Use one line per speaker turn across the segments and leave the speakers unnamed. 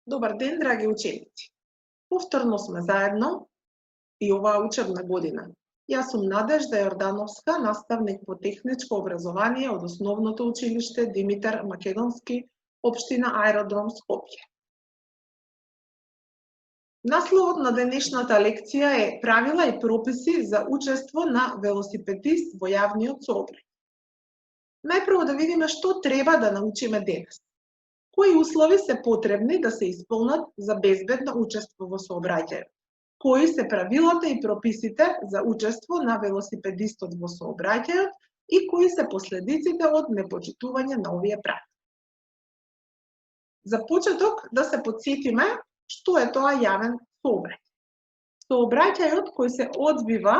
Добар ден, драги ученици! Повторно сме заедно и оваа учебна година. Јас сум Надежда Јордановска, наставник по техничко образование од Основното училиште Димитар Македонски, општина Аеродром Скопје. Насловот на денешната лекција е Правила и прописи за учество на велосипедист во јавниот сообраќај. Најпрво да видиме што треба да научиме денес. Кои услови се потребни да се исполнат за безбедно учество во сообраќајот? Кои се правилата и прописите за учество на велосипедистот во сообраќајот и кои се последиците од непочитување на овие правила? За почеток да се потсетиме што е тоа јавен сообраќај. Сообраќајот кој се одвива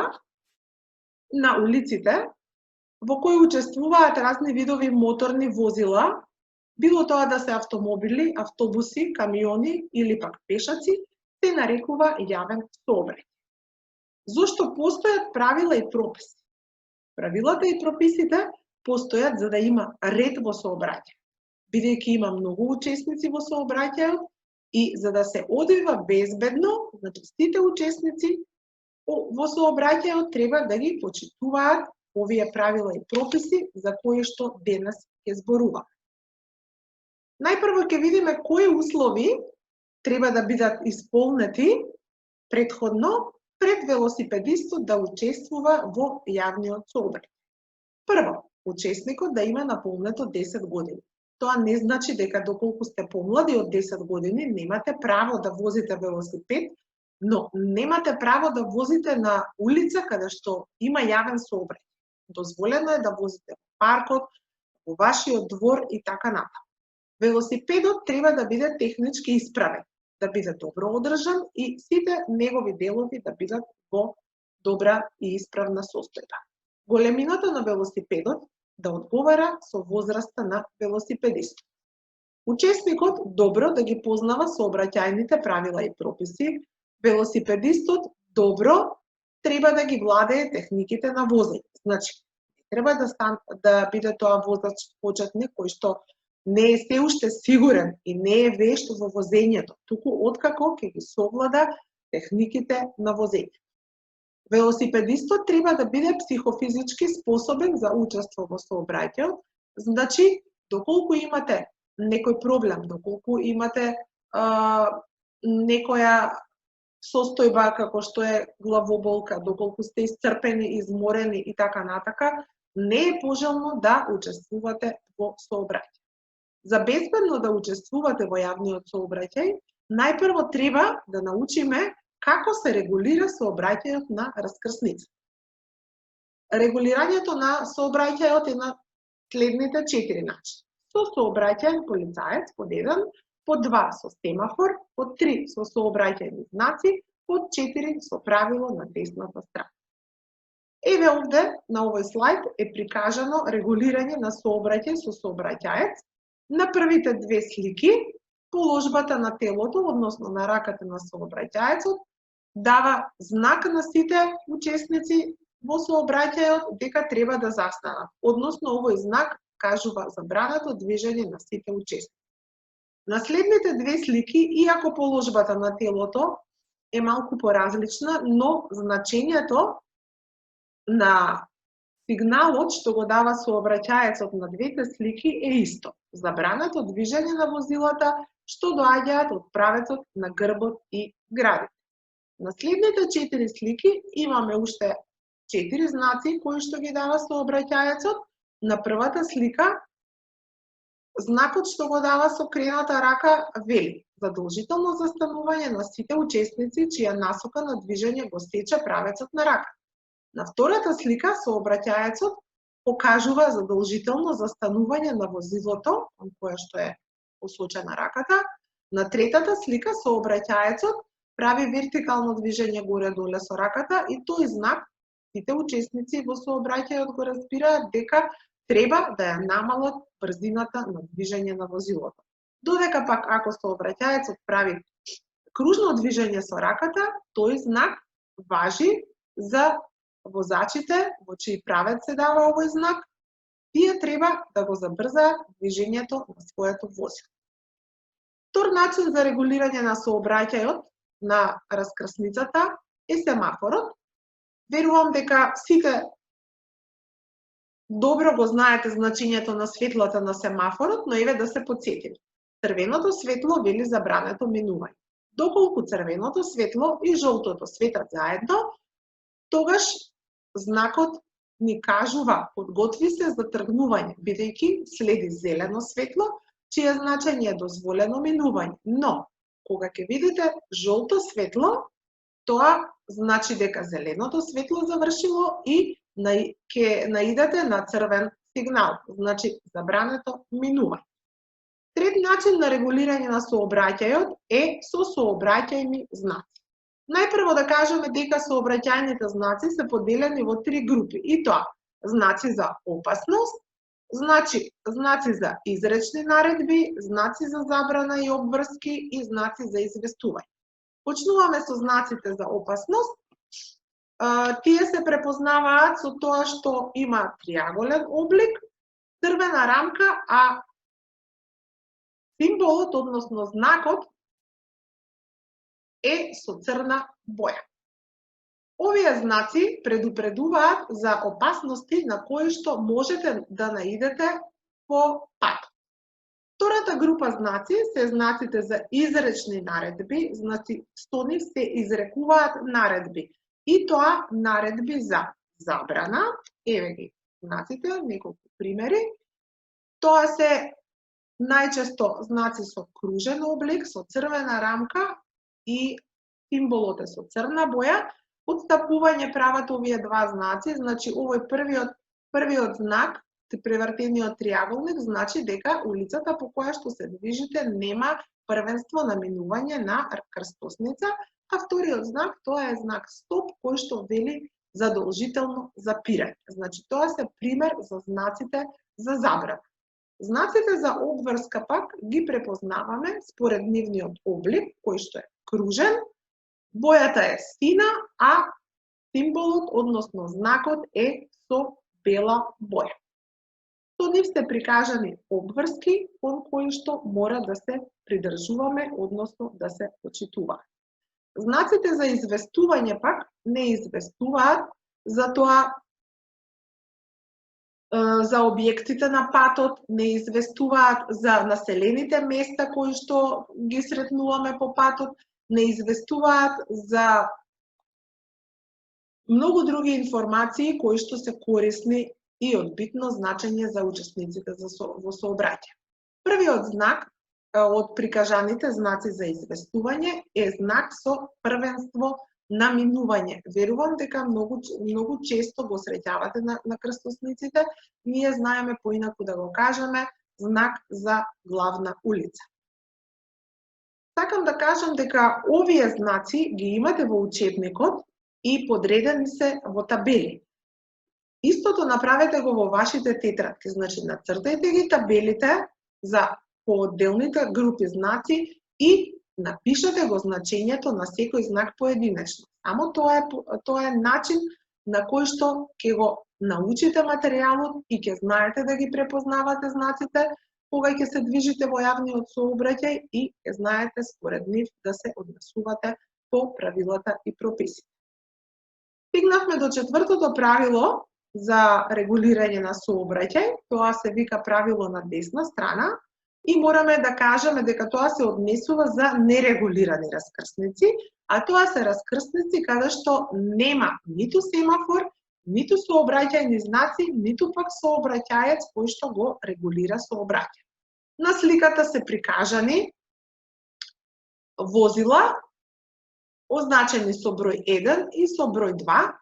на улиците, во кој учествуваат разни видови моторни возила, било тоа да се автомобили, автобуси, камиони или пак пешаци, се нарекува јавен сообраќај. Зошто постојат правила и прописи? Правилата и прописите постојат за да има ред во сообраќај, бидејќи има многу учесници во сообраќајот и за да се одвива безбедно, значи сите учесници во сообраќајот треба да ги почитуваат овие правила и прописи за кои што денес ќе зборуваме. Најпрво ќе видиме кои услови треба да бидат исполнети претходно пред велосипедистот да учествува во јавниот сообраќај. Прво, учесникот да има наполнето 10 години. Тоа не значи дека доколку сте помлади од 10 години немате право да возите велосипед, но немате право да возите на улица каде што има јавен сообраќај. Дозволено е да возите во паркот, во вашиот двор и така натаму. Велосипедот треба да биде технички исправен, да биде добро одржан и сите негови делови да бидат во добра и исправна состојба. Големината на велосипедот да одговара со возраста на велосипедистот. Учесникот добро да ги познава сообраќајните правила и прописи. Велосипедистот добро треба да ги владее техниките на возење. Значи, треба да биде тоа возач почетник кој што не е се уште сигурен и не е вешт во возењето, туку откако ќе ги совлада техниките на возење. Велосипедистот треба да биде психофизички способен за учество во сообраќајот, значи доколку имате некој проблем, доколку имате некоја состојба како што е главоболка, доколку сте исцрпени, изморени и така натака, не е пожелно да учествувате во сообраќај. За безбедно да учествувате во јавниот сообраќај, најпрво треба да научиме како се регулира сообраќајот на раскрсница. Регулирањето на сообраќајот е на следните 4 начини. Со сообраќајен полицаец под 1, под 2 со семафор, под 3 со сообраќајни знаци, под 4 со правило на десната страна. Еве овде на овој слайд е прикажано регулирање на сообраќај со сообраќаец. На првите 2 слики, положбата на телото, односно на раката на сообраќаецот, дава знак на сите учесници во сообраќајот дека треба да застанат. Односно, овој знак кажува забрането движење на сите учесници. На следните 2 слики, иако положбата на телото е малку поразлична, но значењето на сигналот што го дава сообраќаецот на двете слики е исто. Забрането движење на возилата што доаѓаат од правецот на грбот и градите. На следните 4 слики имаме уште 4 знаци кои што ги дава сообраќаецот. На првата слика знакот што го дава со крената рака вели: задолжително застанување на сите учесници чија насока на движење го сече правецот на рака. На втората слика сообраќаецот покажува задолжително застанување на возилото, кон кое што е посочена раката. На третата слика сообраќаецот прави вертикално движење горе-доле со раката и тој знак сите учесници во сообраќајот го разбираат дека треба да ја намалат брзината на движење на возилото. Додека пак ако сообраќаецот прави кружно движење со раката, тој знак важи за возачите во чиј правец се дава овој знак, тие треба да го забрзаат движењето на своето возило. Втор начин за регулирање на сообраќајот на раскрсницата е семафорот. Верувам дека сите добро го знаете значењето на светлата на семафорот, но еве да се потсетиме. Црвеното светло вели забрането минување. Доколку црвеното светло и жолтото светат заедно, тогаш знакот ни кажува подготви се за тргнување, бидејќи следи зелено светло, чие значење е дозволено минување. Но, кога ќе видите жолто светло, тоа значи дека зеленото светло завршило и ќе наидете на црвен сигнал, значи забрането минување. Трет начин на регулирање на сообраќајот е со сообраќајни знаци. Најпрво да кажеме дека сообраќајните знаци се поделени во три групи, и тоа знаци за опасност, знаци за изречни наредби, знаци за забрана и обврски и знаци за известување. Почнуваме со знаците за опасност. Тие се препознаваат со тоа што има триаголен облик, црвена рамка, а символот, односно знакот, е со црна боја. Овие знаци предупредуваат за опасности на кои што можете да наидете по пат. Втората група знаци се знаците за изречни наредби, значи со нив се изрекуваат наредби. И тоа наредби за забрана, еве ги знаците, неколку примери. Тоа се најчесто знаци со кружен облик, со црвена рамка и символот е со црна боја. Отстапување прават овие два знаци, значи овој првиот знак, превртениот триаголник, значи дека улицата по која што се движите нема првенство на минување на крстосница, а вториот знак, тоа е знак стоп, кој што вели задолжително запирање. Значи тоа се пример за знаците за забрана. Знаците за обврска пак ги препознаваме според нивниот облик, кој што е кружен, бојата е сина, а символот, односно знакот е со бела боја. Со нив се прикажани обврски кон кои што мора да се придржуваме, односно да се почитуваат. Знаците за известување пак не известуваат за тоа, за објектите на патот, не известуваат за населените места кои што ги сретнуваме по патот, не известуваат за многу други информации кои што се корисни и од битно значење за учесниците во сообраќај. Првиот знак од прикажаните знаци за известување е знак со првенство на минување. Верувам дека многу често го среќавате на крстосниците. Ние знаеме поинаку да го кажеме знак за главна улица. Сакам да кажам дека овие знаци ги имате во учебникот и подредени се во табели. Истото направете го во вашите тетрадки, значи нацртајте ги табелите за поотделните групи знаци и напишете го значењето на секој знак поединечно. Само тоа е начин на кој што ќе го научите материјалот и ќе знаете да ги препознавате знаците кога ќе се движите во јавниот сообраќај и ќе знаете според нив да се однесувате по правилата и прописите. Стигнавме до четвртото правило за регулирање на сообраќај. Тоа се вика правило на десна страна и мораме да кажеме дека тоа се однесува за нерегулирани раскрсници, а тоа се раскрсници каде што нема ниту семафор, ниту сообраќајни знаци, ниту пак сообраќаец кој што го регулира сообраќај. На сликата се прикажани возила означени со број 1 и со број 2.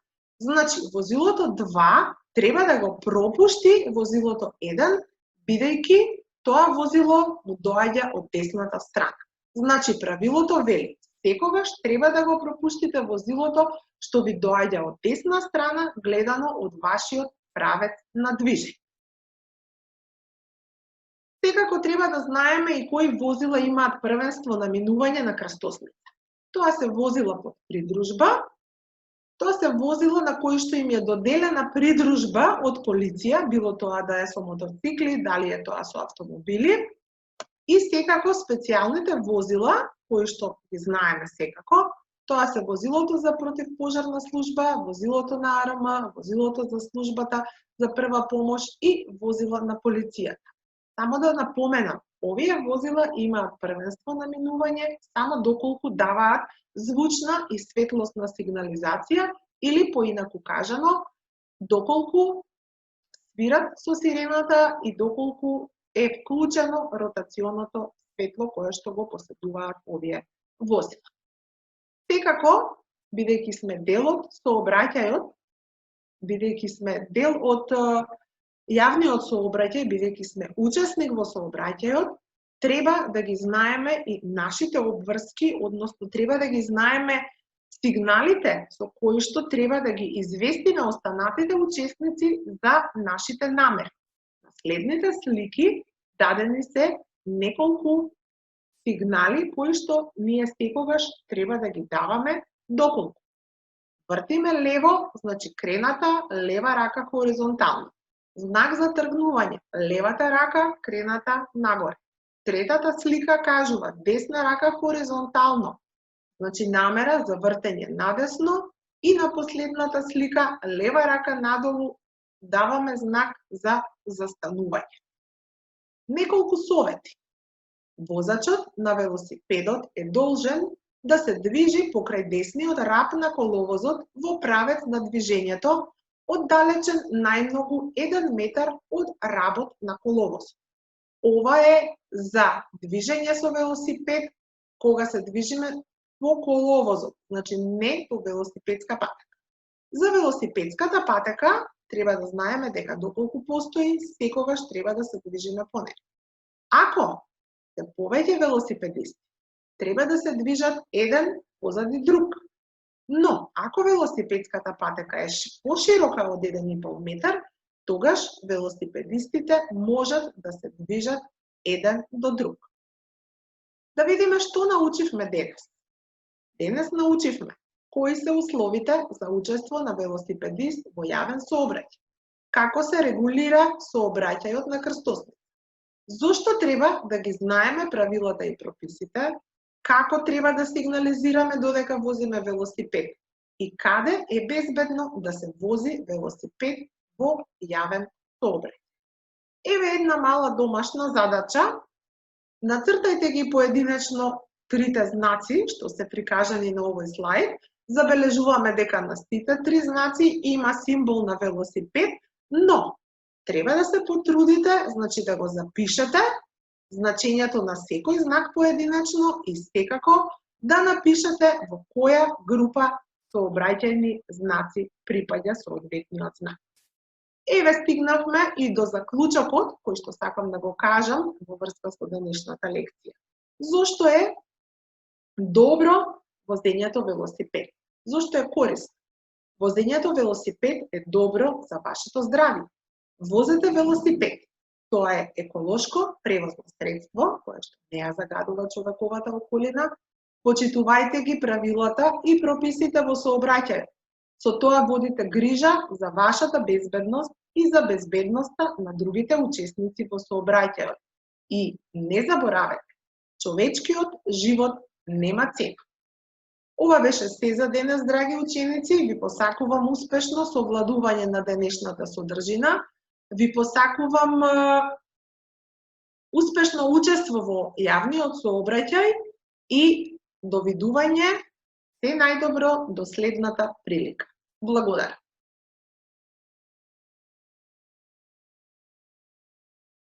Значи, возилото 2 треба да го пропушти возилото 1, бидејќи тоа возило му доаѓа од десната страна. Значи, правилото вели, секогаш треба да го пропуштите возилото што ви доаѓа од десна страна, гледано од вашиот правец на движење. Секако треба да знаеме и кои возила имаат првенство на минување на крстосница. Тоа се возила под придружба, тоа се возила на кои што им е доделена придружба од полиција, било тоа да е со мотоцикли, дали е тоа со автомобили. И секако специјалните возила, кои што ги знаеме секако, тоа се возилото за противпожарна служба, возилото на АРМ, возилото за службата за прва помош и возила на полицијата. Само да напоменам, овие возила имаат првенство на минување само доколку даваат звучна и светлосна сигнализација или поинаку кажано, доколку свират со сирената и доколку е вклучено ротационото светло кое што го поседуваат овие возила. Секако, бидејќи сме дел од сообраќајот, бидејќи сме дел од јавниот сообраќај, бидејќи сме учесник во сообраќајот, треба да ги знаеме и нашите обврски, односно треба да ги знаеме сигналите со кои што треба да ги известиме останатите учесници за нашите намери. На следните слики дадени се неколку сигнали кои што ние секогаш треба да ги даваме доколку. Вртиме лево, значи крената лева рака хоризонтално. Знак за тргнување, левата рака крената нагоре. Третата слика кажува десна рака хоризонтално, значи намера за вртење надесно, и на последната слика лева рака надолу даваме знак за застанување. Неколку совети. Возачот на велосипедот е должен да се движи покрај десниот рап на коловозот во правец на движењето, оддалечен најмногу 1 метар од работ на коловозот. Ова е за движење со велосипед кога се движиме по коловозот, значи не по велосипедска патека. За велосипедската патека треба да знаеме дека доколку постои, секогаш треба да се движиме по неја. Ако се повеќе велосипедисти, треба да се движат еден позади друг. Но, ако велосипедската патека е поширока од 1,5 метар, тогаш велосипедистите можат да се движат еден до друг. Да видиме што научивме денес. Денес научивме кои се условите за учество на велосипедист во јавен сообраќај, како се регулира сообраќајот на крстосници, зошто треба да ги знаеме правилата и прописите, како треба да сигнализираме додека возиме велосипед и каде е безбедно да се вози велосипед во јавен сообраќај. Еве една мала домашна задача. Нацртајте ги поединечно трите знаци што се прикажани на овој слајд. Забележуваме дека на сите три знаци има символ на велосипед, но треба да се потрудите, значи да го запишете значењето на секој знак поединечно и секако да напишете во која група сообраќајни знаци припаѓа соодветниот знак. Еве стигнавме и до заклучокот кој што сакам да го кажам во врска со денешната лекција. Зошто е добро возењето велосипед? Зошто е корисно? Возењето велосипед е добро за вашето здравје. Возете велосипед. Тоа е еколошко превозно средство кое што не ја загадува човековата околина. Почитувајте ги правилата и прописите во сообраќајот. Со тоа водите грижа за вашата безбедност и за безбедноста на другите учесници во сообраќајот. И не заборавете, човечкиот живот нема цена. Ова беше се за денес, драги ученици. Ви посакувам успешно совладување на денешната содржина. Ви посакувам успешно учество во јавниот сообраќај и довидување, се најдобро до следната прилика. Благодарам.